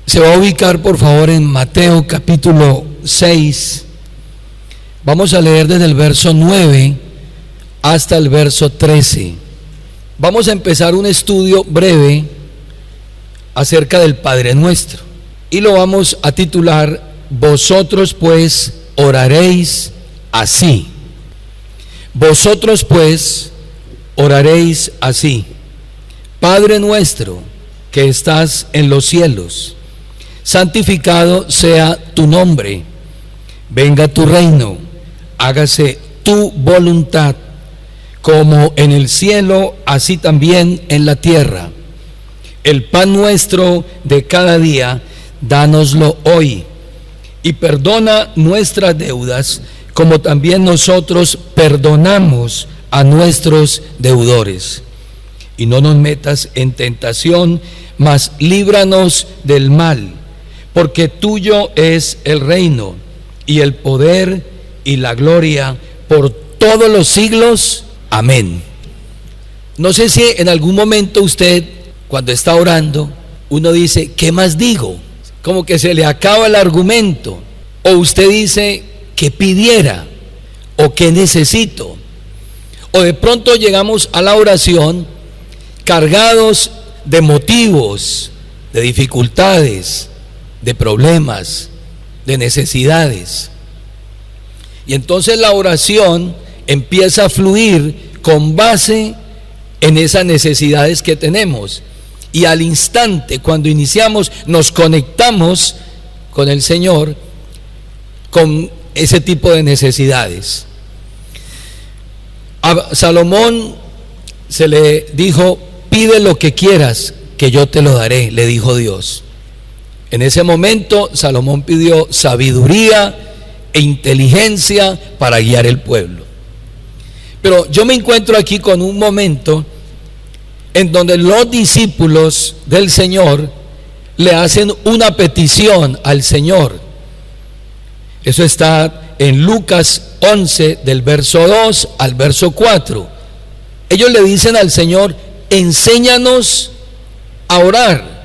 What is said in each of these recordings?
Se va a ubicar por favor en Mateo capítulo 6. Vamos a leer desde el verso 9 hasta el verso 13. Vamos a empezar un estudio breve acerca del Padre Nuestro y lo vamos a titular: Vosotros pues oraréis así. Vosotros pues oraréis así: Padre nuestro que estás en los cielos, santificado sea tu nombre, venga tu reino, hágase tu voluntad, como en el cielo, así también en la tierra. El pan nuestro de cada día, dánoslo hoy, y perdona nuestras deudas, como también nosotros perdonamos a nuestros deudores. Y no nos metas en tentación, mas líbranos del mal, porque tuyo es el reino, y el poder, y la gloria, por todos los siglos. Amén. No sé si en algún momento usted, cuando está orando, uno dice: ¿qué más digo? Como que se le acaba el argumento. O usted dice: ¿qué pidiera? ¿O qué necesito? O de pronto llegamos a la oración cargados de motivos, de dificultades, de problemas, de necesidades. Y entonces la oración empieza a fluir con base en esas necesidades que tenemos. Y al instante, cuando iniciamos, nos conectamos con el Señor con ese tipo de necesidades. A Salomón se le dijo: pide lo que quieras, que yo te lo daré, le dijo Dios. En ese momento Salomón pidió sabiduría e inteligencia para guiar el pueblo. Pero yo me encuentro aquí con un momento en donde los discípulos del Señor le hacen una petición al Señor. Eso está en Lucas 11, del verso 2 al verso 4. Ellos le dicen al Señor: enséñanos a orar.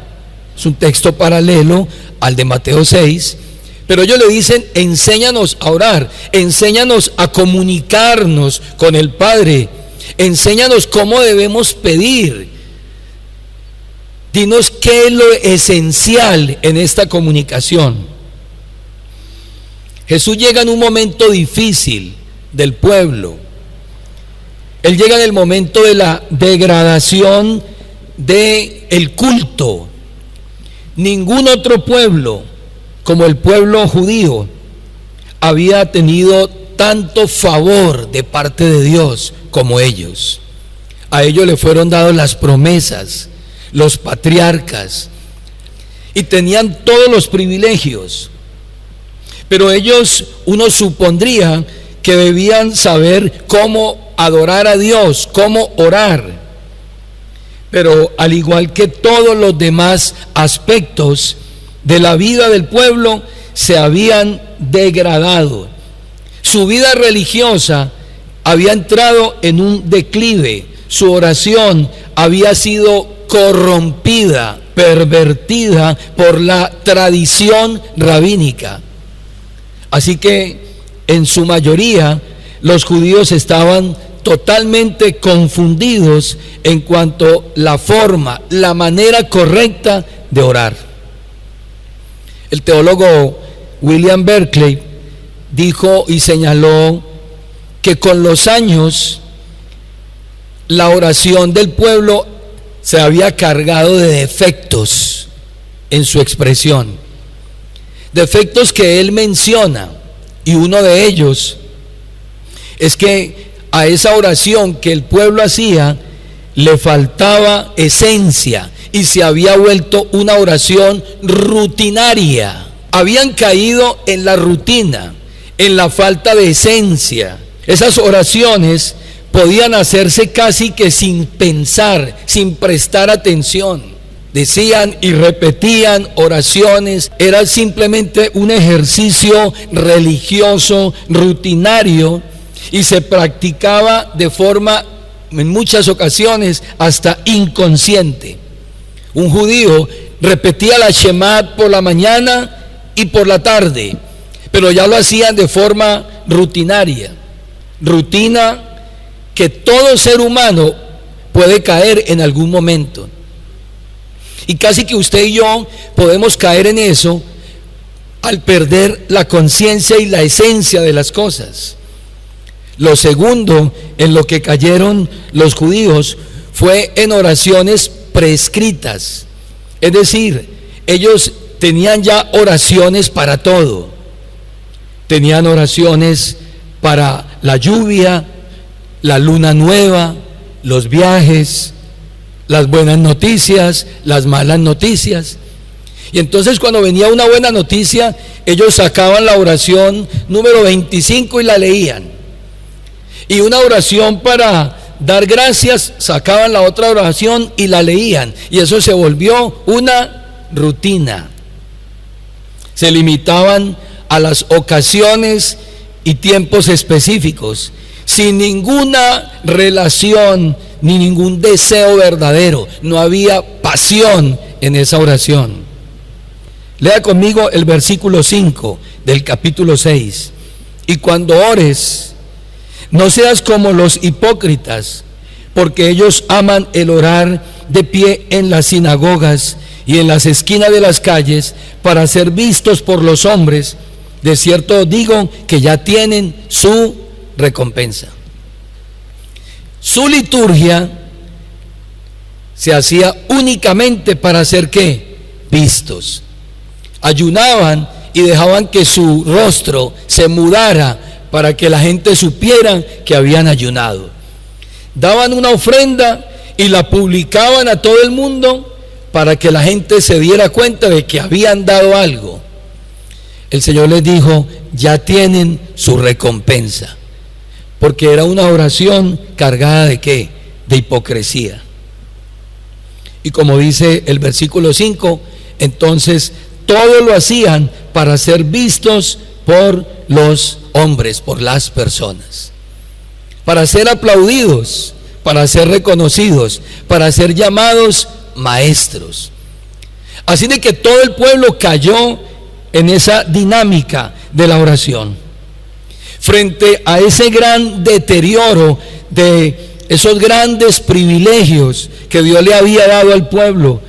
Es un texto paralelo al de Mateo 6, pero ellos le dicen: enséñanos a orar, enséñanos a comunicarnos con el Padre, enséñanos cómo debemos pedir, dinos qué es lo esencial en esta comunicación. Jesús llega en un momento difícil del pueblo. Él llega en el momento de la degradación del culto. Ningún otro pueblo como el pueblo judío había tenido tanto favor de parte de Dios como ellos. A ellos le fueron dadas las promesas, los patriarcas, y tenían todos los privilegios. Pero ellos, uno supondría que debían saber cómo adorar a Dios, cómo orar. Pero al igual que todos los demás aspectos de la vida del pueblo, se habían degradado. Su vida religiosa había entrado en un declive. Su oración había sido corrompida, pervertida por la tradición rabínica. Así que en su mayoría los judíos estaban totalmente confundidos en cuanto a la forma, la manera correcta de orar. El teólogo William Barclay dijo y señaló que con los años la oración del pueblo se había cargado de defectos en su expresión. Defectos que él menciona, y uno de ellos es que a esa oración que el pueblo hacía le faltaba esencia y se había vuelto una oración rutinaria. Habían caído en la rutina, en la falta de esencia. Esas oraciones podían hacerse casi que sin pensar, sin prestar atención. Decían y repetían oraciones, era simplemente un ejercicio religioso, rutinario, y se practicaba de forma, en muchas ocasiones, hasta inconsciente. Un judío repetía la Shema por la mañana y por la tarde, pero ya lo hacían de forma rutinaria, rutina que todo ser humano puede caer en algún momento. Y casi que usted y yo podemos caer en eso al perder la conciencia y la esencia de las cosas. Lo segundo en lo que cayeron los judíos fue en oraciones prescritas. Es decir, ellos tenían ya oraciones para todo. Tenían oraciones para la lluvia, la luna nueva, los viajes, las buenas noticias, las malas noticias. Y entonces cuando venía una buena noticia, ellos sacaban la oración número 25 y la leían. Y una oración para dar gracias, sacaban la otra oración y la leían. Y eso se volvió una rutina. Se limitaban a las ocasiones y tiempos específicos, sin ninguna relación ni ningún deseo verdadero. No había pasión en esa oración. Lea conmigo el versículo 5 del capítulo 6. Y cuando ores, no seas como los hipócritas, porque ellos aman el orar de pie en las sinagogas y en las esquinas de las calles para ser vistos por los hombres. De cierto digo que ya tienen su recompensa. Su liturgia se hacía únicamente para ser ¿qué? Vistos. Ayunaban y dejaban que su rostro se mudara para que la gente supiera que habían ayunado. Daban una ofrenda y la publicaban a todo el mundo para que la gente se diera cuenta de que habían dado algo. El Señor les dijo, ya tienen su recompensa, porque era una oración cargada de ¿qué? De hipocresía. Y como dice el versículo 5, entonces todo lo hacían para ser vistos por los hombres, por las personas, para ser aplaudidos, para ser reconocidos, para ser llamados maestros. Así de que todo el pueblo cayó en esa dinámica de la oración. Frente a ese gran deterioro de esos grandes privilegios que Dios le había dado al pueblo,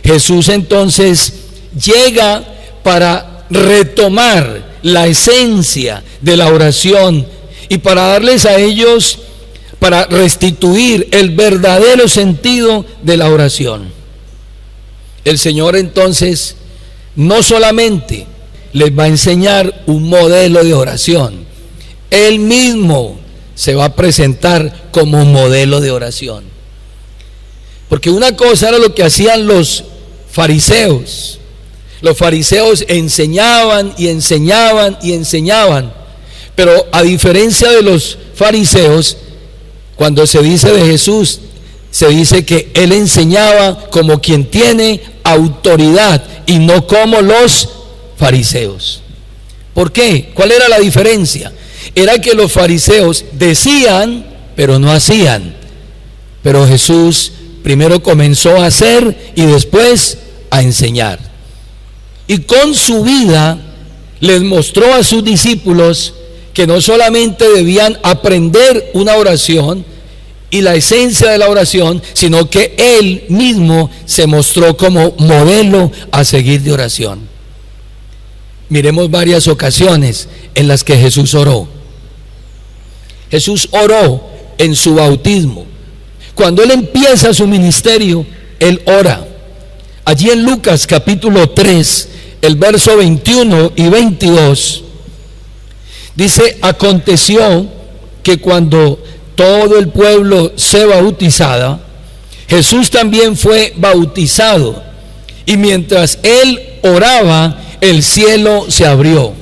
Jesús entonces llega para retomar la esencia de la oración y para darles a ellos, para restituir el verdadero sentido de la oración. El Señor entonces no solamente les va a enseñar un modelo de oración, Él mismo se va a presentar como modelo de oración. Porque una cosa era lo que hacían los fariseos. Los fariseos enseñaban y enseñaban y enseñaban, pero a diferencia de los fariseos, cuando se dice de Jesús, se dice que Él enseñaba como quien tiene autoridad y no como los fariseos. ¿Por qué? ¿Cuál era la diferencia? Era que los fariseos decían, pero no hacían. Pero Jesús primero comenzó a hacer y después a enseñar. Y con su vida les mostró a sus discípulos que no solamente debían aprender una oración y la esencia de la oración, sino que Él mismo se mostró como modelo a seguir de oración. Miremos varias ocasiones en las que Jesús oró. Jesús oró en su bautismo. Cuando Él empieza su ministerio, Él ora. Allí en Lucas capítulo 3, el verso 21 y 22, dice, aconteció que cuando todo el pueblo se bautizaba, Jesús también fue bautizado, y mientras Él oraba, el cielo se abrió.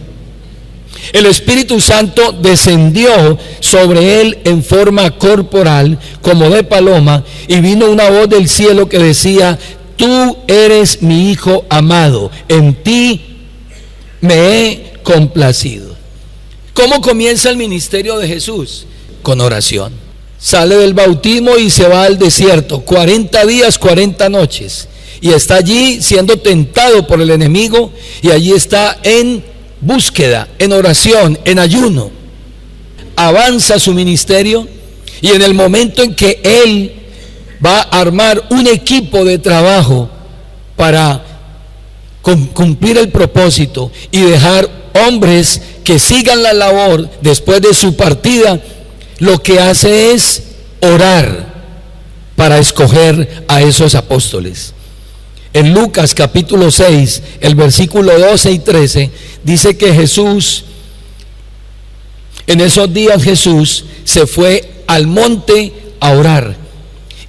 El Espíritu Santo descendió sobre Él en forma corporal, como de paloma, y vino una voz del cielo que decía, tú eres mi Hijo amado, en ti me he complacido. ¿Cómo comienza el ministerio de Jesús? Con oración. Sale del bautismo y se va al desierto, 40 días, 40 noches. y está allí siendo tentado por el enemigo, y allí está en búsqueda, en oración, en ayuno. Avanza su ministerio, y en el momento en que él va a armar un equipo de trabajo para cumplir el propósito y dejar hombres que sigan la labor después de su partida, lo que hace es orar para escoger a esos apóstoles. En Lucas capítulo 6, el versículo 12 y 13, dice que Jesús, en esos días Jesús se fue al monte a orar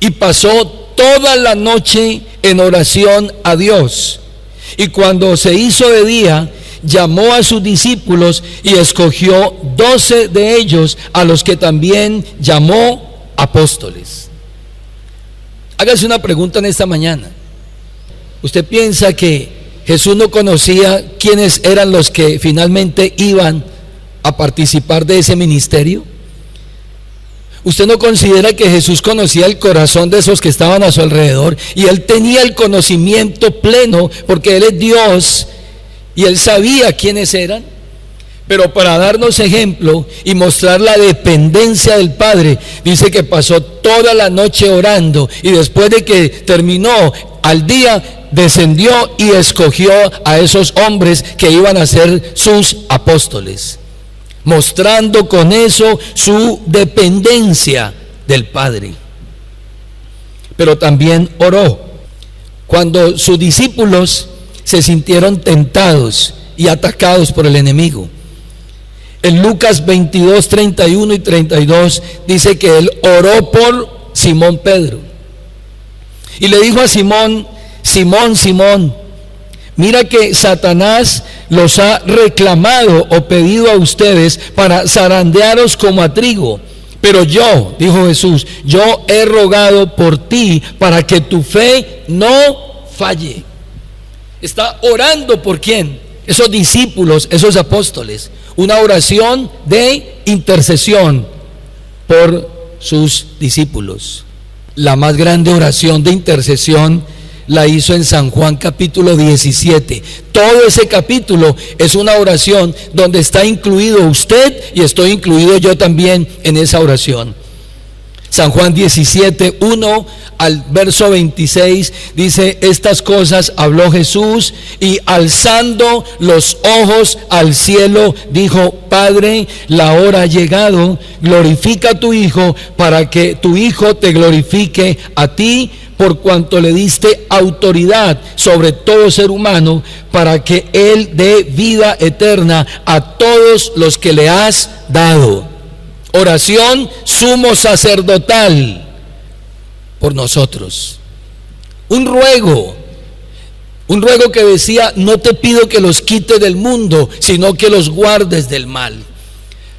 y pasó toda la noche en oración a Dios. Y cuando se hizo de día, llamó a sus discípulos y escogió 12 de ellos, a los que también llamó apóstoles. Hágase una pregunta en esta mañana. ¿Usted piensa que Jesús no conocía quiénes eran los que finalmente iban a participar de ese ministerio? ¿Usted no considera que Jesús conocía el corazón de esos que estaban a su alrededor? Y Él tenía el conocimiento pleno, porque Él es Dios, y Él sabía quiénes eran. Pero para darnos ejemplo y mostrar la dependencia del Padre, dice que pasó toda la noche orando, y después de que terminó al día, descendió y escogió a esos hombres que iban a ser sus apóstoles, mostrando con eso su dependencia del Padre. Pero también oró cuando sus discípulos se sintieron tentados y atacados por el enemigo. En Lucas 22, 31 y 32 dice que él oró por Simón Pedro y le dijo a Simón: Simón, Simón, mira que Satanás los ha reclamado o pedido a ustedes para zarandearos como a trigo. Pero yo, dijo Jesús, yo he rogado por ti para que tu fe no falle. Está orando por quién? Esos discípulos, esos apóstoles. Una oración de intercesión por sus discípulos. La más grande oración de intercesión la hizo en San Juan capítulo 17. Todo ese capítulo es una oración donde está incluido usted, y estoy incluido yo también en esa oración. San Juan 17, 1 al verso 26 dice: estas cosas habló Jesús, y alzando los ojos al cielo dijo: Padre, la hora ha llegado, glorifica a tu Hijo, para que tu Hijo te glorifique a ti, por cuanto le diste autoridad sobre todo ser humano, para que Él dé vida eterna a todos los que le has dado. Oración sumo sacerdotal por nosotros. Un ruego que decía: no te pido que los quites del mundo, sino que los guardes del mal.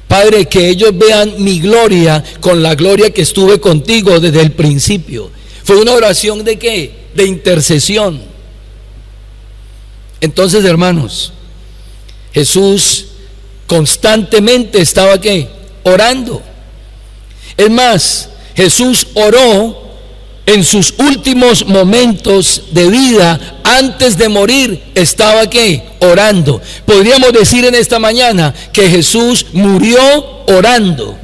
Padre, que ellos vean mi gloria con la gloria que estuve contigo desde el principio. Fue una oración ¿de qué? De intercesión. Entonces, hermanos, Jesús constantemente estaba ¿qué? Orando. Es más, Jesús oró en sus últimos momentos de vida. Antes de morir estaba ¿qué? Orando. Podríamos decir en esta mañana que Jesús murió orando.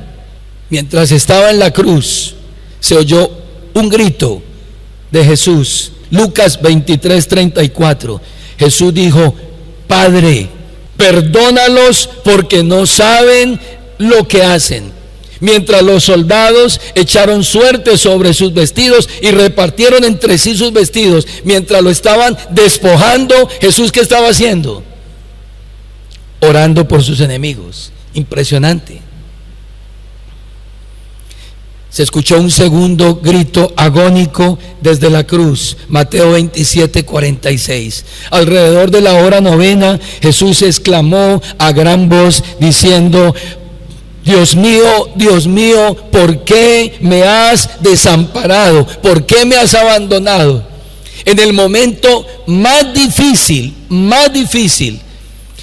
Mientras estaba en la cruz, se oyó un grito de Jesús. Lucas 23, 34. Jesús dijo: Padre, perdónalos porque no saben lo que hacen. Mientras los soldados echaron suerte sobre sus vestidos y repartieron entre sí sus vestidos, mientras lo estaban despojando, Jesús, ¿qué estaba haciendo? Orando por sus enemigos. Impresionante. Se escuchó un segundo grito agónico desde la cruz. Mateo 27, 46. Alrededor de la hora novena, Jesús exclamó a gran voz diciendo: Dios mío, ¿por qué me has desamparado? ¿Por qué me has abandonado? En el momento más difícil,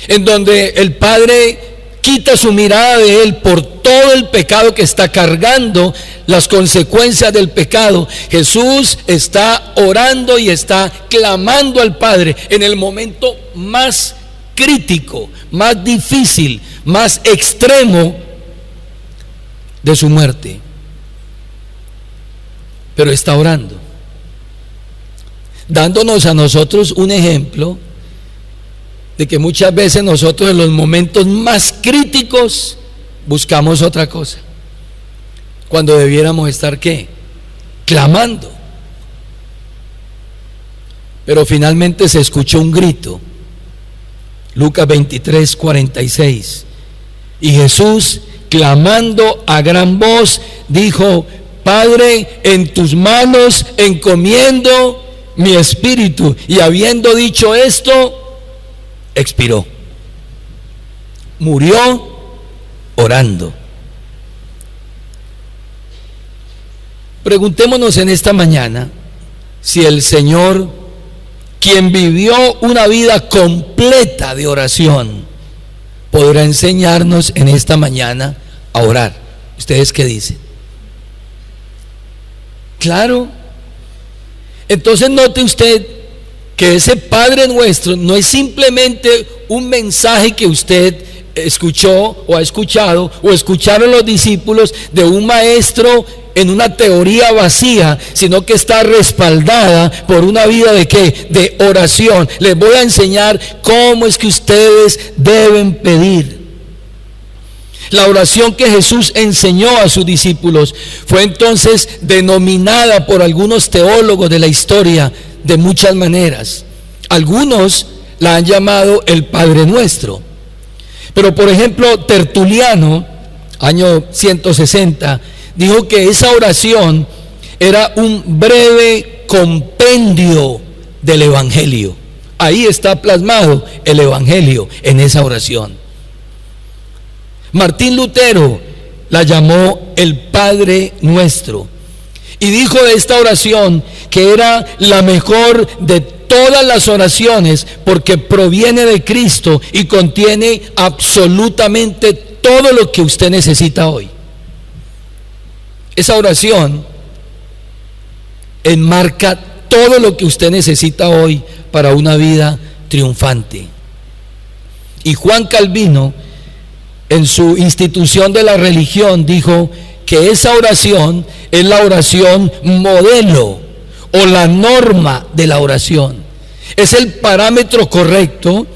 en donde el Padre quita su mirada de él por todo el pecado, que está cargando las consecuencias del pecado. Jesús está orando y está clamando al Padre en el momento más crítico, más difícil, más extremo de su muerte. Pero está orando, dándonos a nosotros un ejemplo de que muchas veces nosotros en los momentos más críticos buscamos otra cosa, cuando debiéramos estar ¿qué? Clamando. Pero finalmente se escuchó un grito. Lucas 23:46. Y Jesús, clamando a gran voz, dijo: Padre, en tus manos encomiendo mi espíritu. Y habiendo dicho esto, expiró. Murió orando. Preguntémonos en esta mañana si el Señor, quien vivió una vida completa de oración, podrá enseñarnos en esta mañana a orar. ¿Ustedes qué dicen? Claro. Entonces note usted que ese Padre Nuestro no es simplemente un mensaje que usted escuchó o ha escuchado o escucharon los discípulos de un maestro en una teoría vacía, sino que está respaldada por una vida de ¿qué? De oración. Les voy a enseñar cómo es que ustedes deben pedir. La oración que Jesús enseñó a sus discípulos fue entonces denominada por algunos teólogos de la historia de muchas maneras. Algunos la han llamado el Padre Nuestro. Pero por ejemplo, Tertuliano, año 160, dijo que esa oración era un breve compendio del Evangelio. Ahí está plasmado el Evangelio en esa oración. Martín Lutero la llamó el Padre Nuestro y dijo de esta oración que era la mejor de todas las oraciones porque proviene de Cristo y contiene absolutamente todo lo que usted necesita hoy. Esa oración enmarca todo lo que usted necesita hoy para una vida triunfante. Y Juan Calvino, en su Institución de la Religión, dijo que esa oración es la oración modelo o la norma de la oración. Es el parámetro correcto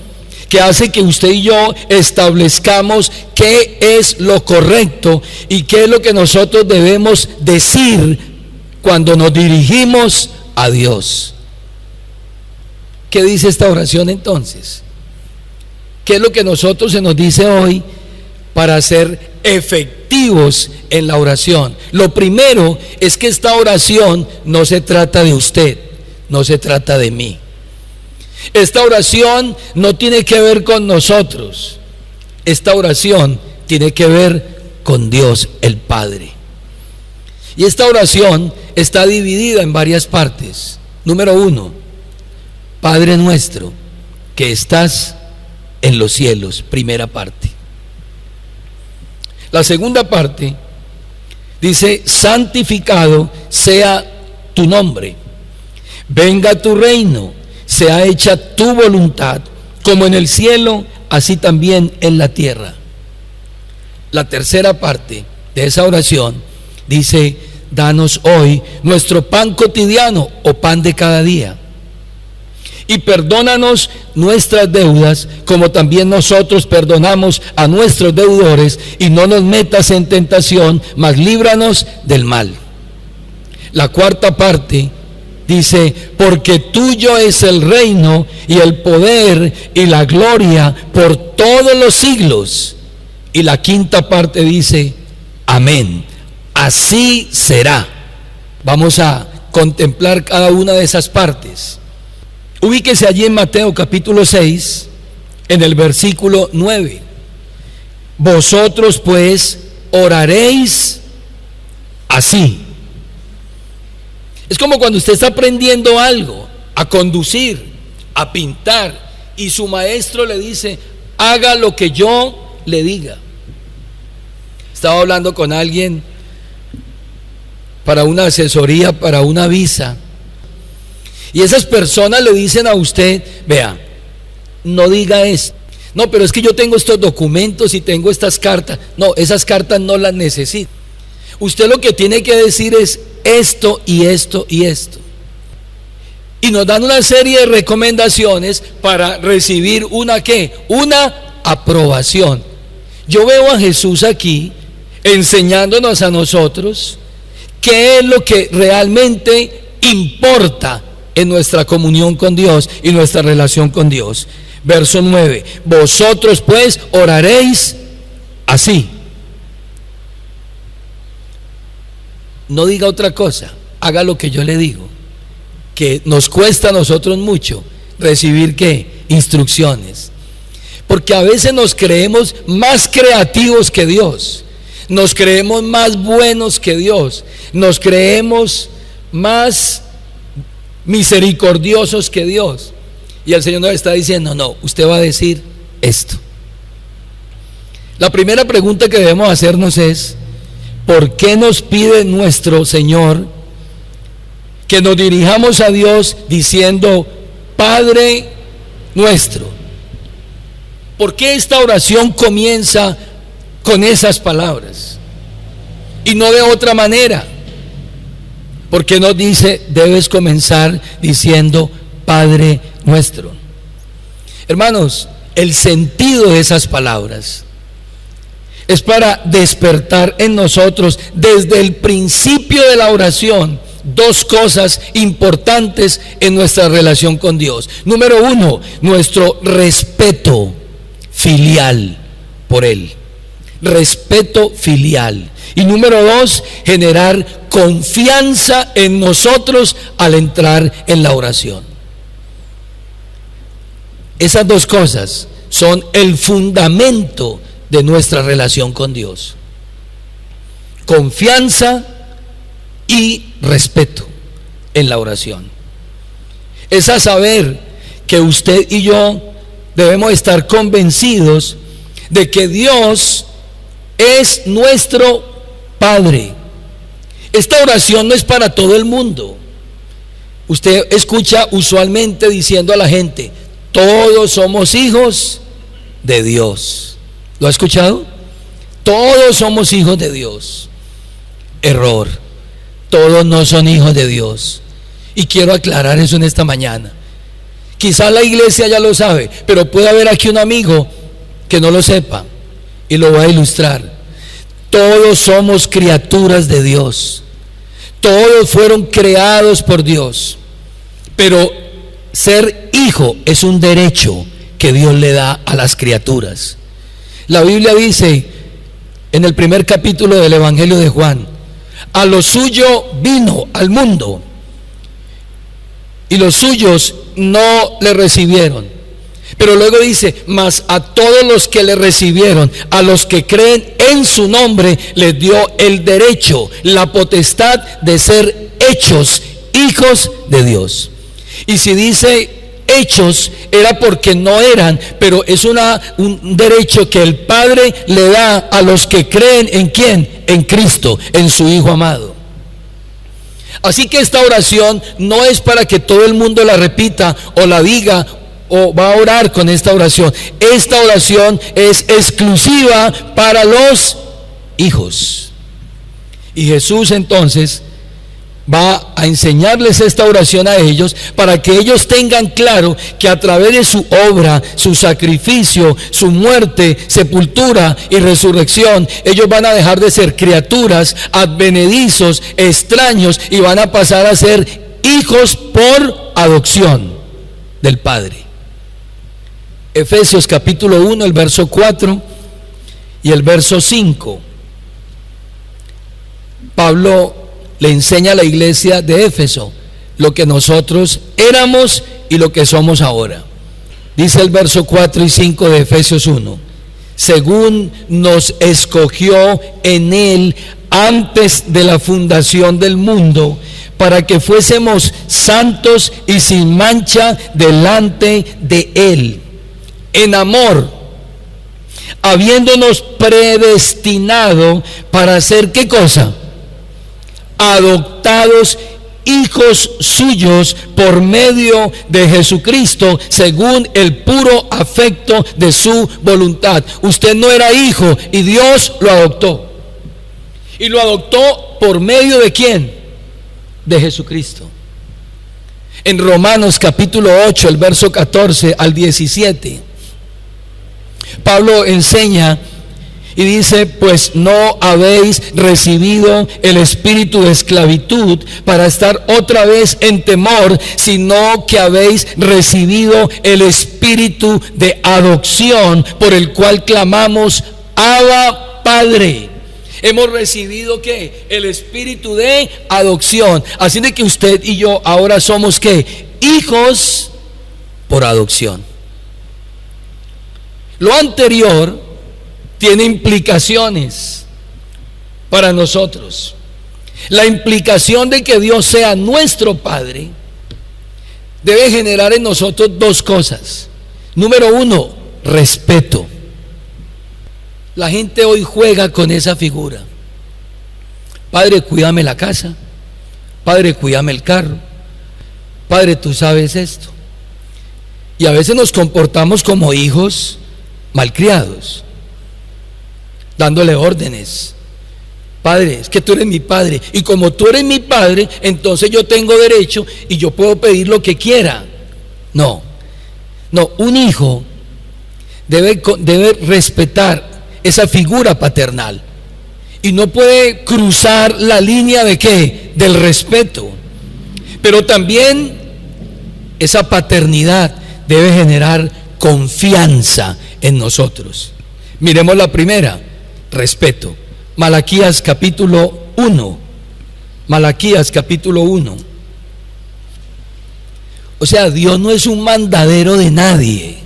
que hace que usted y yo establezcamos qué es lo correcto y qué es lo que nosotros debemos decir cuando nos dirigimos a Dios. ¿Qué dice esta oración entonces? ¿Qué es lo que nosotros se nos dice hoy para ser efectivos en la oración? Lo primero es que esta oración no se trata de usted, no se trata de mí. Esta oración no tiene que ver con nosotros. Esta oración tiene que ver con Dios el Padre. Y esta oración está dividida en varias partes. Número 1, Padre nuestro que estás en los cielos, primera parte. La segunda parte dice: santificado sea tu nombre, venga tu reino, sea hecha tu voluntad, como en el cielo, así también en la tierra. La tercera parte de esa oración dice: danos hoy nuestro pan cotidiano o pan de cada día. Y perdónanos nuestras deudas, como también nosotros perdonamos a nuestros deudores, y no nos metas en tentación, mas líbranos del mal. La cuarta parte dice: porque tuyo es el reino y el poder y la gloria por todos los siglos. Y la quinta parte dice: amén, así será. Vamos a contemplar cada una de esas partes. Ubíquese allí en Mateo capítulo 6, en el versículo 9. Vosotros pues oraréis así. Es como cuando usted está aprendiendo algo, a conducir, a pintar, y su maestro le dice: haga lo que yo le diga. Estaba hablando con alguien para una asesoría, para una visa, y esas personas le dicen a usted: vea, no diga esto. No, pero es que yo tengo estos documentos y tengo estas cartas. No, esas cartas no las necesito. Usted lo que tiene que decir es esto y esto y esto. Y nos dan una serie de recomendaciones para recibir una ¿qué? Una aprobación. Yo veo a Jesús aquí enseñándonos a nosotros qué es lo que realmente importa en nuestra comunión con Dios y nuestra relación con Dios. Verso 9: vosotros pues oraréis así. No diga otra cosa, haga lo que yo le digo, que nos cuesta a nosotros mucho recibir ¿qué? Instrucciones. Porque a veces nos creemos más creativos que Dios, nos creemos más buenos que Dios, nos creemos más misericordiosos que Dios. Y el Señor nos está diciendo: no, usted va a decir esto. La primera pregunta que debemos hacernos es: ¿por qué nos pide nuestro Señor que nos dirijamos a Dios diciendo Padre nuestro? ¿Por qué esta oración comienza con esas palabras y no de otra manera? ¿Por qué nos dice debes comenzar diciendo Padre nuestro? Hermanos, el sentido de esas palabras es para despertar en nosotros desde el principio de la oración dos cosas importantes en nuestra relación con Dios. Número uno, nuestro respeto filial por Él. Respeto filial. Y número dos, generar confianza en nosotros al entrar en la oración. Esas dos cosas son el fundamento de nuestra relación con Dios: confianza y respeto en la oración. Es a saber que usted y yo debemos estar convencidos de que Dios es nuestro Padre. Esta oración no es para todo el mundo. Usted escucha usualmente diciendo a la gente: todos somos hijos de Dios. ¿Lo ha escuchado? Todos somos hijos de Dios. Error. Todos no son hijos de Dios. Y quiero aclarar eso en esta mañana. Quizás la iglesia ya lo sabe, pero puede haber aquí un amigo que no lo sepa, y lo voy a ilustrar. Todos somos criaturas de Dios. Todos fueron creados por Dios. Pero ser hijo es un derecho que Dios le da a las criaturas. La Biblia dice en el primer capítulo del Evangelio de Juan: a lo suyo vino al mundo y los suyos no le recibieron. Pero luego dice: mas a todos los que le recibieron, a los que creen en su nombre, les dio el derecho, la potestad de ser hechos hijos de Dios. Y si dice hechos, era porque no eran, pero es un derecho que el Padre le da a los que creen en ¿quién? En Cristo, en su Hijo amado. Así que esta oración no es para que todo el mundo la repita o la diga o va a orar con esta oración. Esta oración es exclusiva para los hijos. Y Jesús entonces va a enseñarles esta oración a ellos para que ellos tengan claro que a través de su obra, su sacrificio, su muerte, sepultura y resurrección, ellos van a dejar de ser criaturas, advenedizos, extraños, y van a pasar a ser hijos por adopción del Padre. Efesios capítulo 1, el verso 4 y el verso 5. Pablo le enseña a la iglesia de Éfeso lo que nosotros éramos y lo que somos ahora. Dice el verso 4 y 5 de Efesios 1: según nos escogió en Él antes de la fundación del mundo, para que fuésemos santos y sin mancha delante de Él, en amor, habiéndonos predestinado para hacer ¿qué cosa? Adoptados hijos suyos por medio de Jesucristo, según el puro afecto de su voluntad. Usted no era hijo y Dios lo adoptó. ¿Y lo adoptó por medio de quién? De Jesucristo. En Romanos capítulo 8, el verso 14 al 17, Pablo enseña y dice: pues no habéis recibido el espíritu de esclavitud para estar otra vez en temor, sino que habéis recibido el espíritu de adopción, por el cual clamamos: Abba, Padre. Hemos recibido ¿qué? El espíritu de adopción. Así de que usted y yo ahora somos ¿qué? Hijos por adopción. Lo anterior tiene implicaciones para nosotros. La implicación de que Dios sea nuestro Padre debe generar en nosotros dos cosas. Número uno, respeto. La gente hoy juega con esa figura. Padre, cuídame la casa. Padre, cuídame el carro. Padre, tú sabes esto. Y a veces nos comportamos como hijos malcriados, dándole órdenes. Padre, es que tú eres mi padre, y como tú eres mi padre, entonces yo tengo derecho y yo puedo pedir lo que quiera. No, un hijo debe respetar esa figura paternal y no puede cruzar la línea de ¿qué? Del respeto. Pero también esa paternidad debe generar confianza en nosotros. Miremos la primera: respeto. Malaquías capítulo 1. Malaquías capítulo 1. O sea, Dios no es un mandadero de nadie.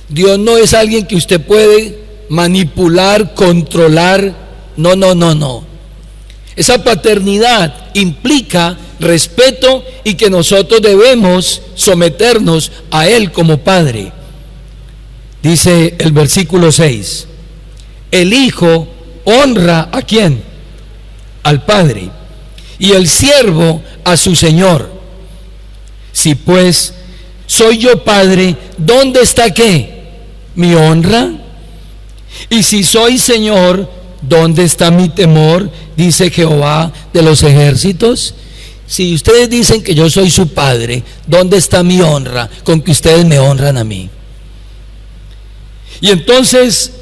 Dios no es alguien que usted puede manipular, controlar. No. Esa paternidad implica respeto y que nosotros debemos someternos a Él como Padre. Dice el versículo 6: el Hijo honra ¿a quién? Al Padre, y el siervo a su Señor. Si pues soy yo Padre, ¿dónde está qué? Mi honra. Y si soy Señor, ¿dónde está mi temor? Dice Jehová de los ejércitos. Si ustedes dicen que yo soy su Padre, ¿dónde está mi honra con que ustedes me honran a mí? Y entonces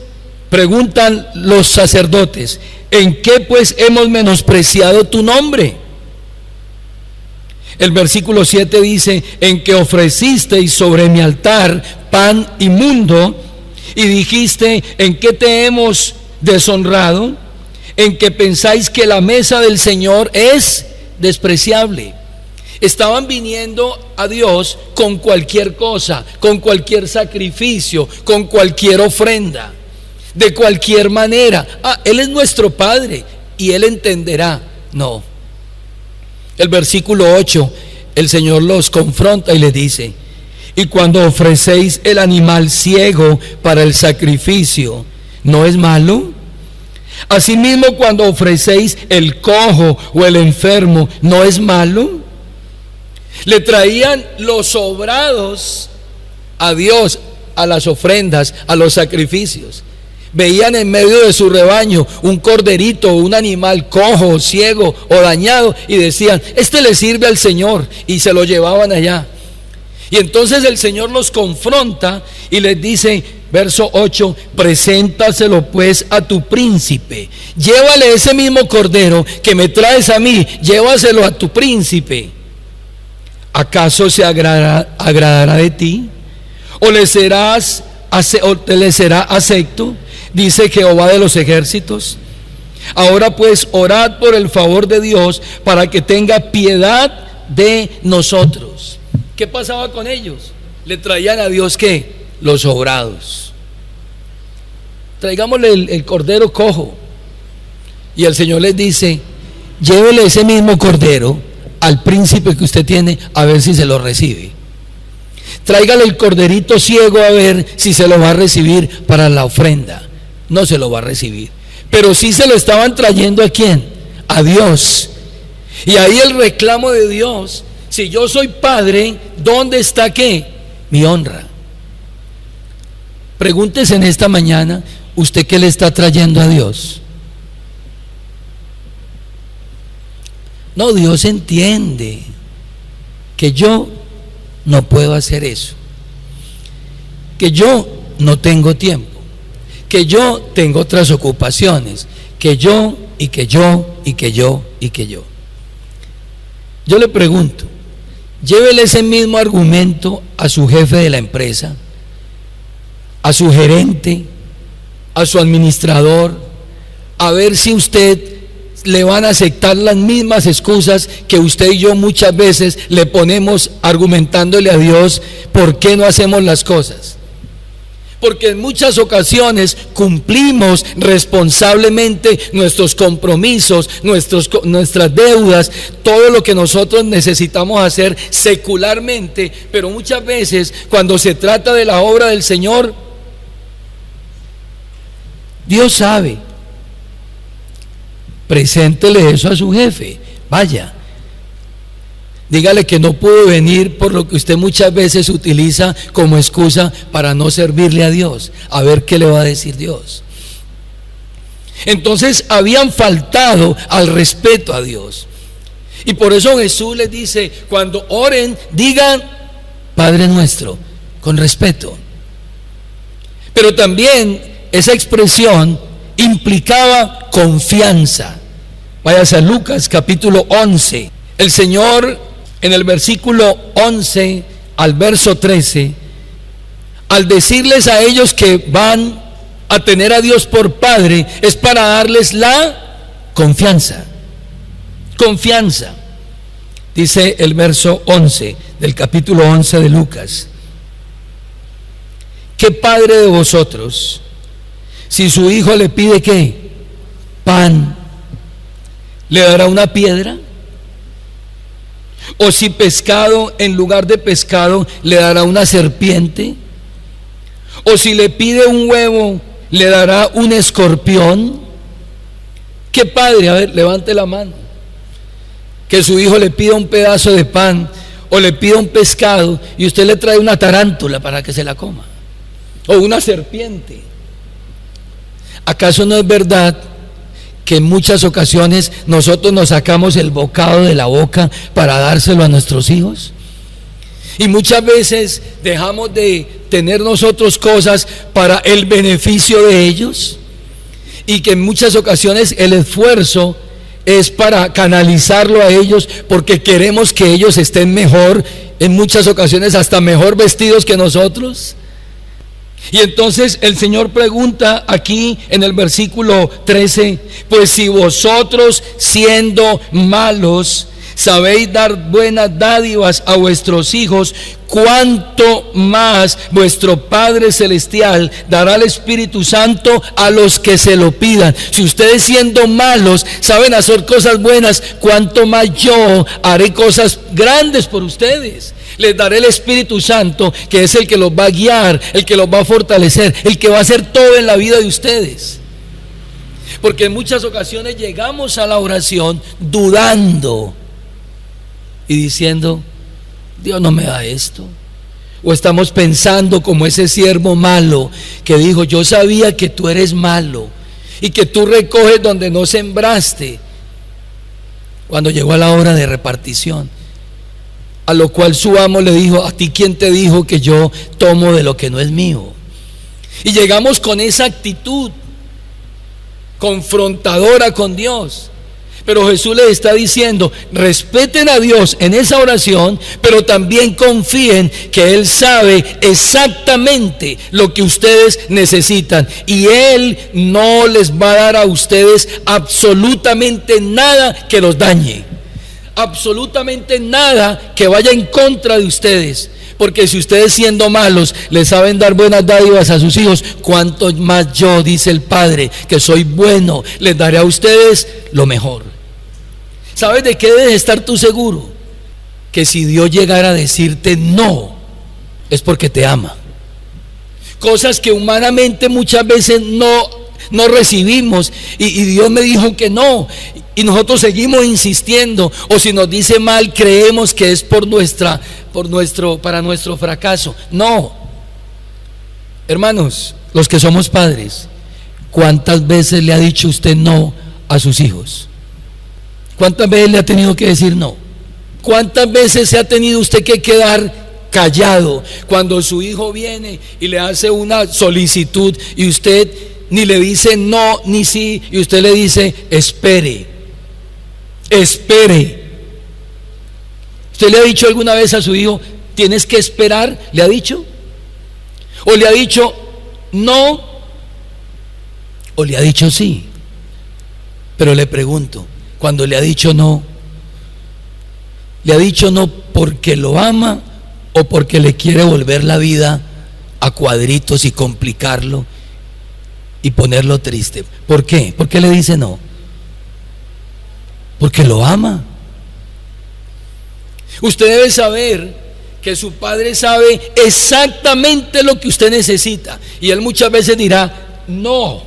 preguntan los sacerdotes: ¿en qué pues hemos menospreciado tu nombre? El versículo 7 dice: en que ofrecisteis sobre mi altar pan inmundo, y dijiste: ¿en qué te hemos deshonrado? En que pensáis que la mesa del Señor es despreciable. Estaban viniendo a Dios con cualquier cosa, con cualquier sacrificio, con cualquier ofrenda, de cualquier manera. Él es nuestro Padre y Él entenderá. No. El versículo 8, el Señor los confronta y les dice: y cuando ofrecéis el animal ciego para el sacrificio, ¿no es malo? Asimismo, cuando ofrecéis el cojo o el enfermo, ¿no es malo? Le traían los sobrados a Dios, a las ofrendas, a los sacrificios. Veían en medio de su rebaño un corderito, un animal cojo, ciego o dañado, y decían: este le sirve al Señor, y se lo llevaban allá. Y entonces el Señor los confronta y les dice, verso 8: preséntaselo pues a tu príncipe. Llévale ese mismo cordero que me traes a mí, llévaselo a tu príncipe. ¿Acaso se agradará de ti? ¿O te le será acepto? Dice Jehová de los ejércitos. Ahora pues orad por el favor de Dios para que tenga piedad de nosotros. ¿Qué pasaba con ellos? Le traían a Dios ¿qué? Los sobrados. Traigámosle el cordero cojo. Y el Señor les dice: llévele ese mismo cordero al príncipe que usted tiene, a ver si se lo recibe. Tráigale el corderito ciego a ver si se lo va a recibir para la ofrenda. No se lo va a recibir. Pero sí se lo estaban trayendo ¿a quién? A Dios. Y ahí el reclamo de Dios: si yo soy padre, ¿dónde está qué? Mi honra. Pregúntese en esta mañana, ¿usted qué le está trayendo a Dios? No, Dios entiende que yo no puedo hacer eso, que yo no tengo tiempo, que yo tengo otras ocupaciones, que yo y que yo y que yo y que yo. Yo le pregunto, llévele ese mismo argumento a su jefe de la empresa, a su gerente, a su administrador, a ver si usted le van a aceptar las mismas excusas que usted y yo muchas veces le ponemos argumentándole a Dios por qué no hacemos las cosas. Porque en muchas ocasiones cumplimos responsablemente nuestros compromisos, nuestras deudas, todo lo que nosotros necesitamos hacer secularmente, pero muchas veces cuando se trata de la obra del Señor, Dios sabe. Preséntele eso a su jefe, vaya, dígale que no pudo venir por lo que usted muchas veces utiliza como excusa para no servirle a Dios, a ver qué le va a decir Dios. Entonces habían faltado al respeto a Dios, y por eso Jesús les dice: cuando oren, digan Padre nuestro, con respeto. Pero también esa expresión implicaba confianza. Váyase a Lucas capítulo 11. El Señor en el versículo 11 al verso 13, al decirles a ellos que van a tener a Dios por Padre, es para darles la confianza. Confianza. Dice el verso 11 del capítulo 11 de Lucas: ¿qué padre de vosotros, si su hijo le pide qué? Pan, ¿le dará una piedra? ¿O si pescado, en lugar de pescado, le dará una serpiente? ¿O si le pide un huevo, le dará un escorpión? ¿Qué padre? A ver, levante la mano, que su hijo le pida un pedazo de pan o le pida un pescado y usted le trae una tarántula para que se la coma, o una serpiente. ¿Acaso no es verdad que en muchas ocasiones nosotros nos sacamos el bocado de la boca para dárselo a nuestros hijos? Y muchas veces dejamos de tener nosotros cosas para el beneficio de ellos, y que en muchas ocasiones el esfuerzo es para canalizarlo a ellos porque queremos que ellos estén mejor, en muchas ocasiones hasta mejor vestidos que nosotros. Y entonces el Señor pregunta aquí en el versículo 13: pues si vosotros, siendo malos, sabéis dar buenas dádivas a vuestros hijos, ¿cuánto más vuestro Padre Celestial dará el Espíritu Santo a los que se lo pidan? Si ustedes, siendo malos, saben hacer cosas buenas, ¿cuánto más yo haré cosas grandes por ustedes? Les daré el Espíritu Santo, que es el que los va a guiar, el que los va a fortalecer, el que va a hacer todo en la vida de ustedes. Porque en muchas ocasiones llegamos a la oración dudando y diciendo: Dios no me da esto. O estamos pensando como ese siervo malo que dijo: yo sabía que tú eres malo y que tú recoges donde no sembraste, cuando llegó a la hora de repartición. A lo cual su amo le dijo: ¿a ti quién te dijo que yo tomo de lo que no es mío? Y llegamos con esa actitud confrontadora con Dios. Pero Jesús les está diciendo: respeten a Dios en esa oración, pero también confíen que Él sabe exactamente lo que ustedes necesitan, y Él no les va a dar a ustedes absolutamente nada que los dañe, absolutamente nada que vaya en contra de ustedes. Porque si ustedes, siendo malos, les saben dar buenas dádivas a sus hijos, cuánto más yo, dice el Padre, que soy bueno, les daré a ustedes lo mejor. ¿Sabes de qué debes estar tú seguro? Que si Dios llegara a decirte no, es porque te ama. Cosas que humanamente muchas veces no recibimos y Dios me dijo que no, y nosotros seguimos insistiendo, o si nos dice mal creemos que es para nuestro fracaso. No, hermanos, los que somos padres, ¿cuántas veces le ha dicho usted no a sus hijos? ¿Cuántas veces le ha tenido que decir no? ¿Cuántas veces se ha tenido usted que quedar callado cuando su hijo viene y le hace una solicitud y usted ni le dice no ni sí, y usted le dice espere? ¿Usted le ha dicho alguna vez a su hijo tienes que esperar? ¿Le ha dicho? ¿O le ha dicho no? ¿O le ha dicho sí? Pero le pregunto, cuando le ha dicho no, ¿le ha dicho no porque lo ama o porque le quiere volver la vida a cuadritos y complicarlo y ponerlo triste? ¿Por qué? ¿Por qué le dice no? Porque lo ama. Usted debe saber que su padre sabe exactamente lo que usted necesita, y él muchas veces dirá no,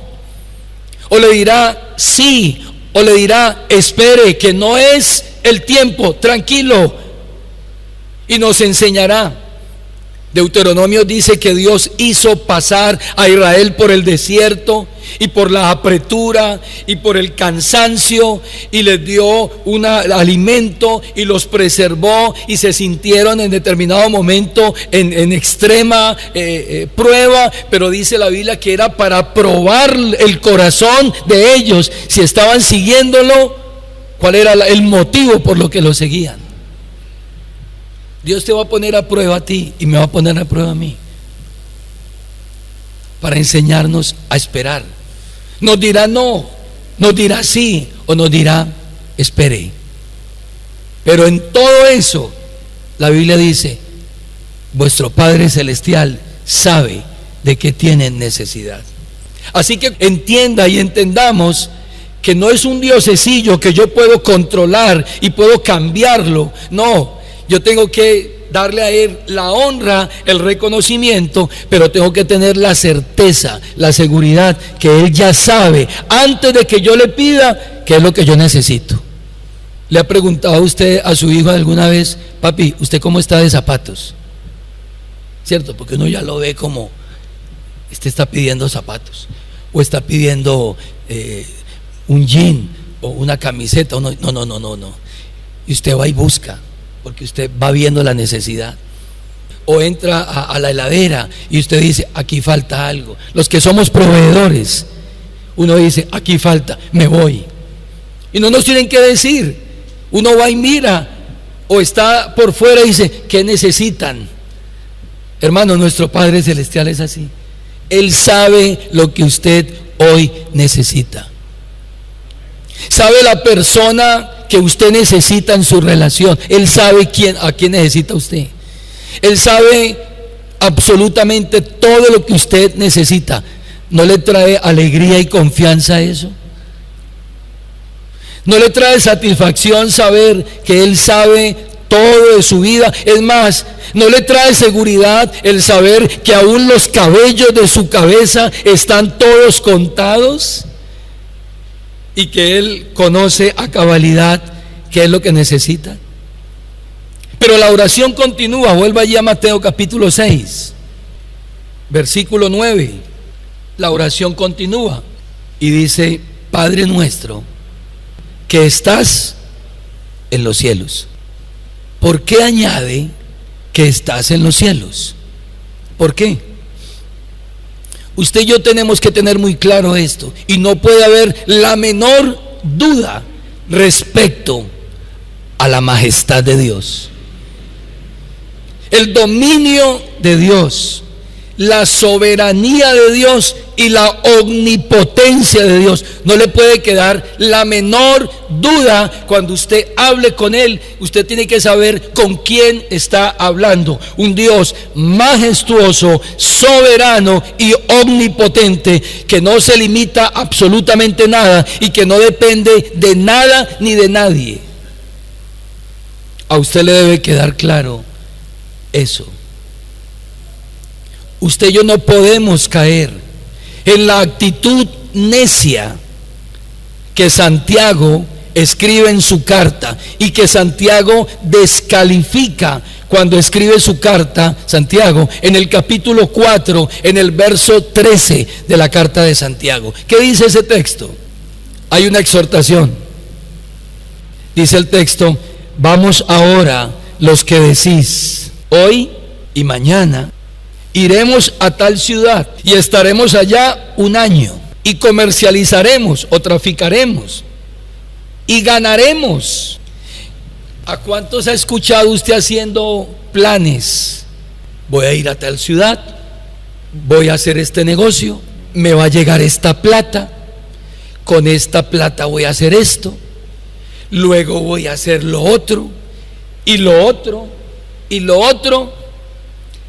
o le dirá sí, o le dirá espere, que no es el tiempo, tranquilo, y nos enseñará. Deuteronomio dice que Dios hizo pasar a Israel por el desierto y por la apretura y por el cansancio, y les dio un alimento y los preservó, y se sintieron en determinado momento en extrema prueba, pero dice la Biblia que era para probar el corazón de ellos, si estaban siguiéndolo, cuál era el motivo por lo que lo seguían. Dios te va a poner a prueba a ti y me va a poner a prueba a mí, para enseñarnos a esperar. Nos dirá no, nos dirá sí, o nos dirá espere. Pero en todo eso, la Biblia dice, vuestro Padre Celestial sabe de qué tienen necesidad. Así que entienda y entendamos que no es un diosecillo que yo puedo controlar y puedo cambiarlo. No, yo tengo que darle a Él la honra, el reconocimiento, pero tengo que tener la certeza, la seguridad que Él ya sabe antes de que yo le pida qué es lo que yo necesito. ¿Le ha preguntado usted a su hijo alguna vez, papi, ¿usted cómo está de zapatos? ¿Cierto? Porque uno ya lo ve como, este está pidiendo zapatos, o está pidiendo un jean o una camiseta. No. Y usted va y busca, porque usted va viendo la necesidad. O entra a la heladera y usted dice, aquí falta algo. Los que somos proveedores, uno dice, aquí falta, me voy. Y no nos tienen que decir, uno va y mira, o está por fuera y dice, ¿qué necesitan? Hermano, nuestro Padre Celestial es así. Él sabe lo que usted hoy necesita. Sabe la persona que usted necesita en su relación. Él sabe a quién necesita usted. Él sabe absolutamente todo lo que usted necesita. ¿No le trae alegría y confianza eso? ¿No le trae satisfacción saber que Él sabe todo de su vida? Es más, ¿no le trae seguridad el saber que aún los cabellos de su cabeza están todos contados? Y que Él conoce a cabalidad qué es lo que necesita. Pero la oración continúa. Vuelva allí a Mateo capítulo 6, versículo 9. La oración continúa y dice, Padre nuestro que estás en los cielos. ¿Por qué añade que estás en los cielos? ¿Por qué? Usted y yo tenemos que tener muy claro esto, y no puede haber la menor duda respecto a la majestad de Dios, el dominio de Dios, la soberanía de Dios y la omnipotencia de Dios. No le puede quedar la menor duda. Cuando usted hable con Él, usted tiene que saber con quién está hablando. Un Dios majestuoso, soberano y omnipotente, que no se limita a absolutamente nada y que no depende de nada ni de nadie. A usted le debe quedar claro eso. usted y yo no podemos caer en la actitud necia que Santiago escribe en su carta y que Santiago descalifica cuando escribe su carta, Santiago, en el capítulo 4, en el verso 13 de la carta de Santiago. ¿Qué dice ese texto? Hay una exhortación. Dice el texto: vamos ahora los que decís, hoy y mañana iremos a tal ciudad y estaremos allá un año y comercializaremos o traficaremos y ganaremos. ¿A cuántos ha escuchado usted haciendo planes? Voy a ir a tal ciudad, voy a hacer este negocio, me va a llegar esta plata, con esta plata voy a hacer esto, luego voy a hacer lo otro, y lo otro, y lo otro,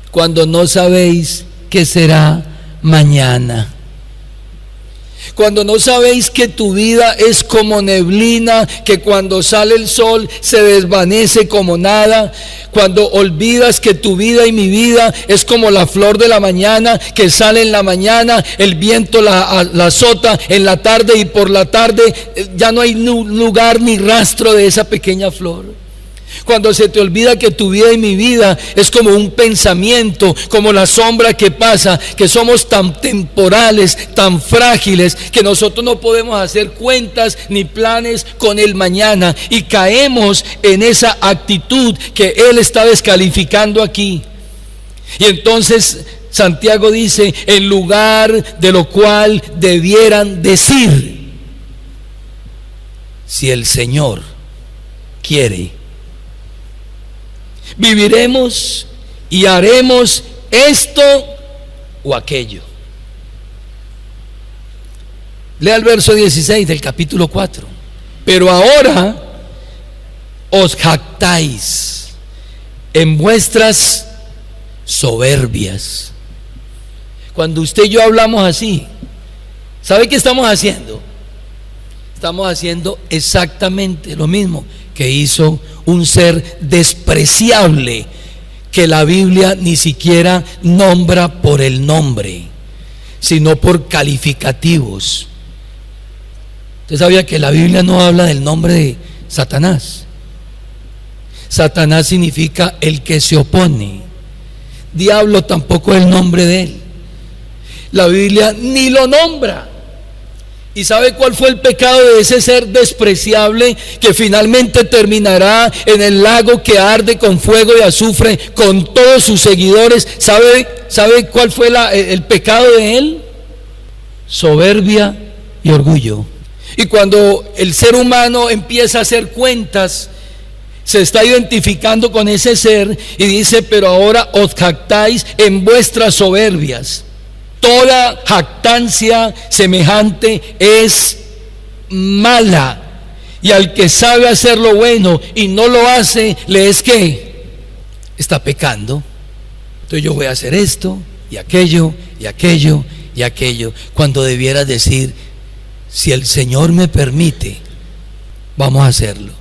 cuando no sabéis qué será mañana. Cuando no sabéis que tu vida es como neblina, que cuando sale el sol se desvanece como nada. Cuando olvidas que tu vida y mi vida es como la flor de la mañana, que sale en la mañana, el viento la azota en la tarde y por la tarde ya no hay lugar ni rastro de esa pequeña flor. Cuando se te olvida que tu vida y mi vida es como un pensamiento, como la sombra que pasa, que somos tan temporales, tan frágiles, que nosotros no podemos hacer cuentas ni planes con el mañana, y caemos en esa actitud que él está descalificando aquí. Y entonces Santiago dice: en lugar de lo cual debieran decir, si el Señor quiere, viviremos y haremos esto o aquello. Lea el verso 16 del capítulo 4. Pero ahora os jactáis en vuestras soberbias. Cuando usted y yo hablamos así, ¿sabe qué estamos haciendo? Estamos haciendo exactamente lo mismo que hizo un ser despreciable que la Biblia ni siquiera nombra por el nombre, sino por calificativos. ¿Usted sabía que la Biblia no habla del nombre de Satanás? Satanás significa el que se opone. Diablo tampoco es el nombre de él. La Biblia ni lo nombra. ¿Y sabe cuál fue el pecado de ese ser despreciable que finalmente terminará en el lago que arde con fuego y azufre con todos sus seguidores? ¿Sabe cuál fue el pecado de él? Soberbia y orgullo. Y cuando el ser humano empieza a hacer cuentas, se está identificando con ese ser y dice: pero ahora os jactáis en vuestras soberbias. Toda jactancia semejante es mala, y al que sabe hacer lo bueno y no lo hace, le es que está pecando. Entonces yo voy a hacer esto y aquello y aquello y aquello, cuando debiera decir: si el Señor me permite, vamos a hacerlo.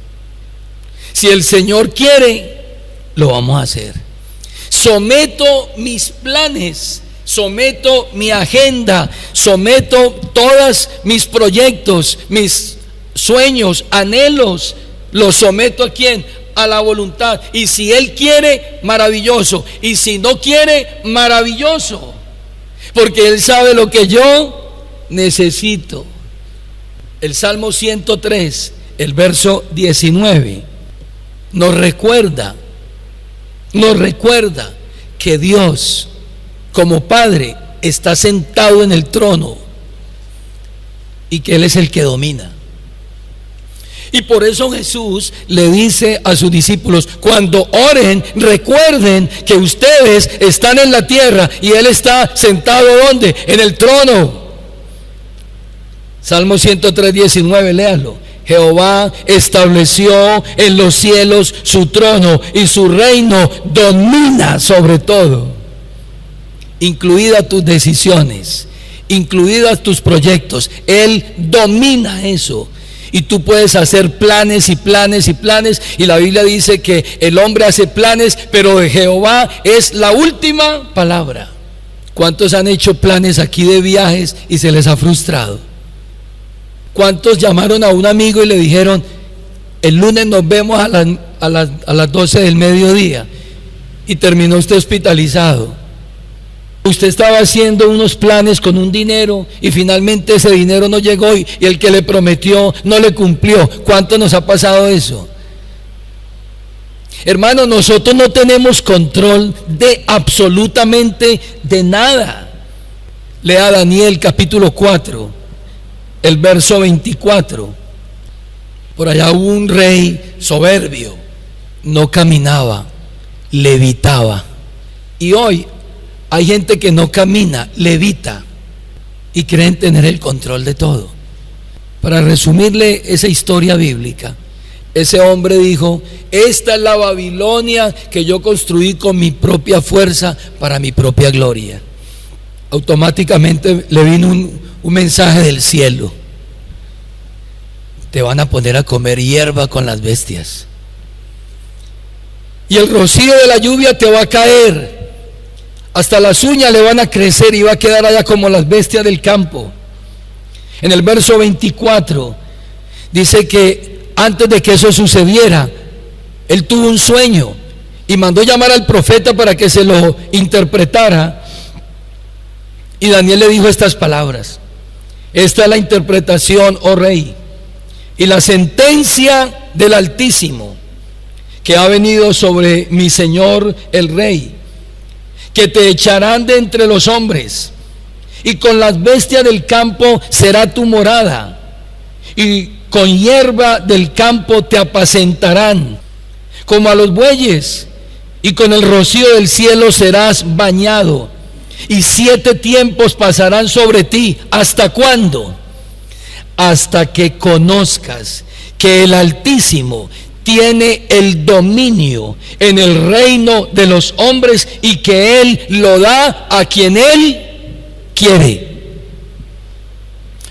Si el Señor quiere, lo vamos a hacer. Someto mis planes, someto mi agenda, someto todos mis proyectos, mis sueños, anhelos, los someto ¿a quién? A la voluntad. Y si Él quiere, maravilloso. Y si no quiere, maravilloso. Porque Él sabe lo que yo necesito. El Salmo 103, el verso 19, nos recuerda que Dios, como Padre, está sentado en el trono y que Él es el que domina. Y por eso Jesús le dice a sus discípulos: cuando oren, recuerden que ustedes están en la tierra y Él está sentado ¿dónde? En el trono. Salmo 103, 19, léalo. Jehová estableció en los cielos su trono y su reino domina sobre todo, incluidas tus decisiones, incluidas tus proyectos. Él domina eso. Y tú puedes hacer planes y planes y planes, y la Biblia dice que el hombre hace planes, pero de Jehová es la última palabra. ¿Cuántos han hecho planes aquí de viajes y se les ha frustrado? ¿Cuántos llamaron a un amigo y le dijeron, el lunes nos vemos a las 12 del mediodía, y terminó usted hospitalizado? Usted estaba haciendo unos planes con un dinero y finalmente ese dinero no llegó y el que le prometió no le cumplió. ¿Cuánto nos ha pasado eso? Hermano, nosotros no tenemos control de absolutamente de nada. Lea Daniel capítulo 4, el verso 24. Por allá hubo un rey soberbio, no caminaba, levitaba. Y hoy hay gente que no camina, levita y creen tener el control de todo. Para resumirle esa historia bíblica, ese hombre dijo, esta es la Babilonia que yo construí con mi propia fuerza para mi propia gloria. Automáticamente le vino un mensaje del cielo: te van a poner a comer hierba con las bestias, y el rocío de la lluvia te va a caer, hasta las uñas le van a crecer y va a quedar allá como las bestias del campo. En el verso 24 dice que antes de que eso sucediera, él tuvo un sueño y mandó llamar al profeta para que se lo interpretara. Y Daniel le dijo estas palabras: esta es la interpretación, oh rey, y la sentencia del Altísimo que ha venido sobre mi señor el rey, que te echarán de entre los hombres, y con las bestias del campo será tu morada, y con hierba del campo te apacentarán, como a los bueyes, y con el rocío del cielo serás bañado, y 7 tiempos pasarán sobre ti. ¿Hasta cuándo? Hasta que conozcas que el Altísimo tiene el dominio en el reino de los hombres y que Él lo da a quien Él quiere.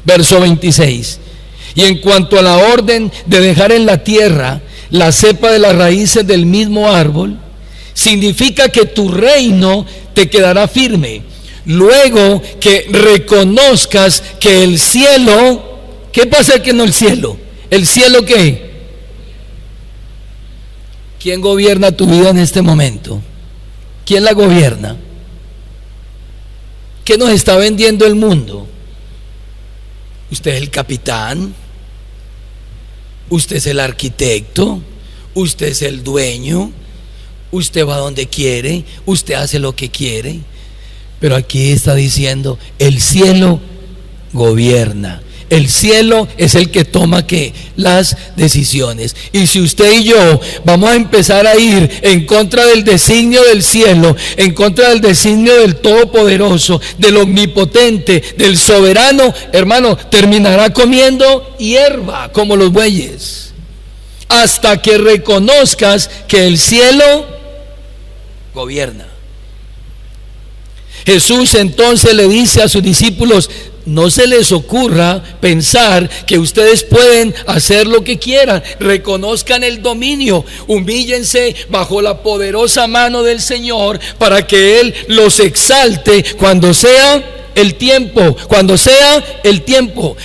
Verso 26. Y en cuanto a la orden de dejar en la tierra la cepa de las raíces del mismo árbol, significa que tu reino te quedará firme. Luego que reconozcas que el cielo, ¿qué pasa que no el cielo? ¿El cielo qué? ¿Quién gobierna tu vida en este momento? ¿Quién la gobierna? ¿Qué nos está vendiendo el mundo? Usted es el capitán, usted es el arquitecto, usted es el dueño, usted va donde quiere, usted hace lo que quiere. Pero aquí está diciendo, el cielo gobierna. El cielo es el que toma ¿qué? Las decisiones. Y si usted y yo vamos a empezar a ir en contra del designio del cielo, en contra del designio del Todopoderoso, del Omnipotente, del Soberano, hermano, terminará comiendo hierba como los bueyes, hasta que reconozcas que el cielo gobierna. Jesús entonces le dice a sus discípulos: no se les ocurra pensar que ustedes pueden hacer lo que quieran. Reconozcan el dominio, humíllense bajo la poderosa mano del Señor para que Él los exalte cuando sea el tiempo,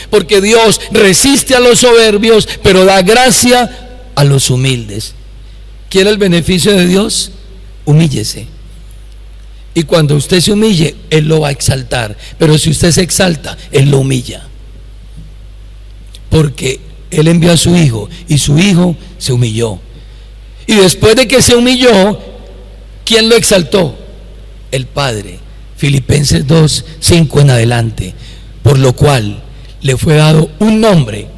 porque Dios resiste a los soberbios, pero da gracia a los humildes. ¿Quiere el beneficio de Dios? Humíllese. Y cuando usted se humille, Él lo va a exaltar. Pero si usted se exalta, Él lo humilla. Porque Él envió a su Hijo y su Hijo se humilló. Y después de que se humilló, ¿quién lo exaltó? El Padre. Filipenses 2:5 en adelante. Por lo cual le fue dado un nombre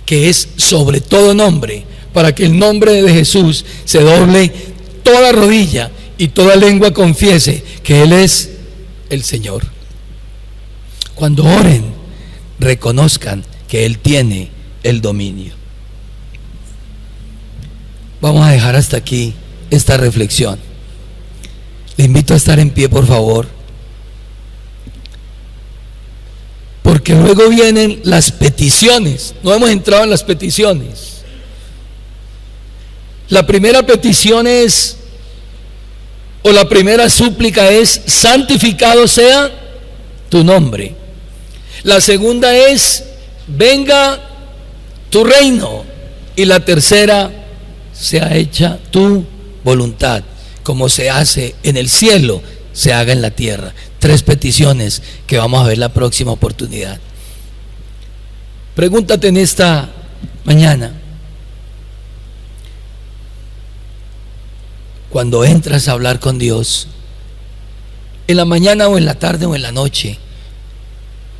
que es sobre todo nombre, para que el nombre de Jesús se doble toda rodilla y toda lengua confiese que Él es el Señor. Cuando oren, reconozcan que Él tiene el dominio. Vamos a dejar hasta aquí esta reflexión. Le invito a estar en pie, por favor, porque luego vienen las peticiones. No hemos entrado en las peticiones. La primera petición es: O la primera súplica es: santificado sea tu nombre. La segunda es: venga tu reino. Y la tercera: sea hecha tu voluntad, como se hace en el cielo, se haga en la tierra. 3 peticiones que vamos a ver la próxima oportunidad. Pregúntate en esta mañana, cuando entras a hablar con Dios, en la mañana o en la tarde o en la noche,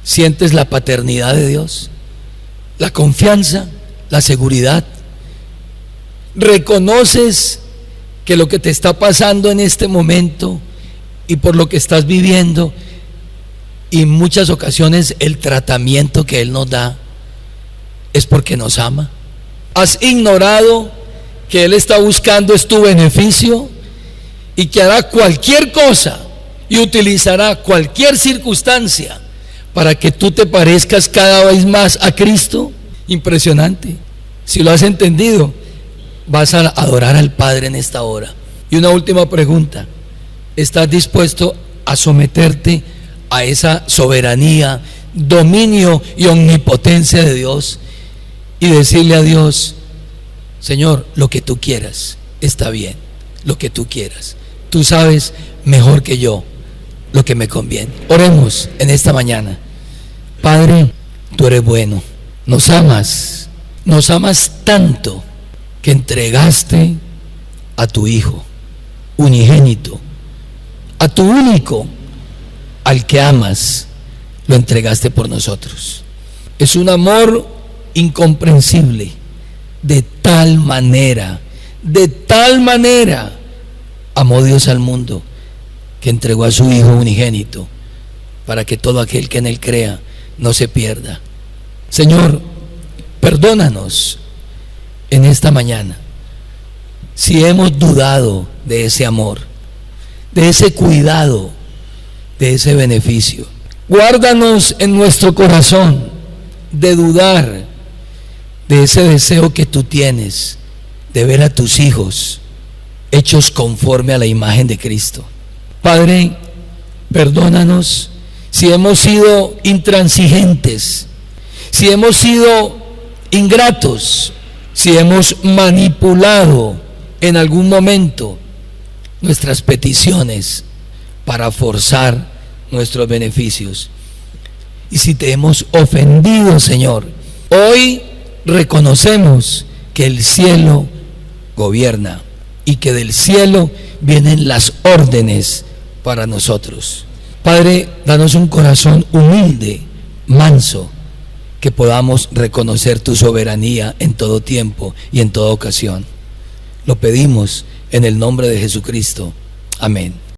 ¿sientes la paternidad de Dios? ¿La confianza? ¿La seguridad? ¿Reconoces que lo que te está pasando en este momento y por lo que estás viviendo, y en muchas ocasiones el tratamiento que Él nos da, es porque nos ama? ¿Has ignorado que Él está buscando es tu beneficio y que hará cualquier cosa y utilizará cualquier circunstancia para que tú te parezcas cada vez más a Cristo? Impresionante. Si lo has entendido, vas a adorar al Padre en esta hora. Y una última pregunta: ¿estás dispuesto a someterte a esa soberanía, dominio y omnipotencia de Dios y decirle a Dios: Señor, lo que tú quieras está bien, lo que tú quieras, tú sabes mejor que yo lo que me conviene? Oremos en esta mañana. Padre, tú eres bueno, nos amas tanto que entregaste a tu Hijo unigénito, a tu único, al que amas, lo entregaste por nosotros. Es un amor incomprensible. De tal manera amó Dios al mundo, que entregó a su Hijo unigénito, para que todo aquel que en Él crea no se pierda. Señor, perdónanos en esta mañana si hemos dudado de ese amor, de ese cuidado, de ese beneficio. Guárdanos en nuestro corazón de dudar de ese deseo que tú tienes de ver a tus hijos hechos conforme a la imagen de Cristo. Padre, perdónanos si hemos sido intransigentes, si hemos sido ingratos, si hemos manipulado en algún momento nuestras peticiones para forzar nuestros beneficios. Y si te hemos ofendido, Señor, hoy reconocemos que el cielo gobierna y que del cielo vienen las órdenes para nosotros. Padre, danos un corazón humilde, manso, que podamos reconocer tu soberanía en todo tiempo y en toda ocasión. Lo pedimos en el nombre de Jesucristo. Amén.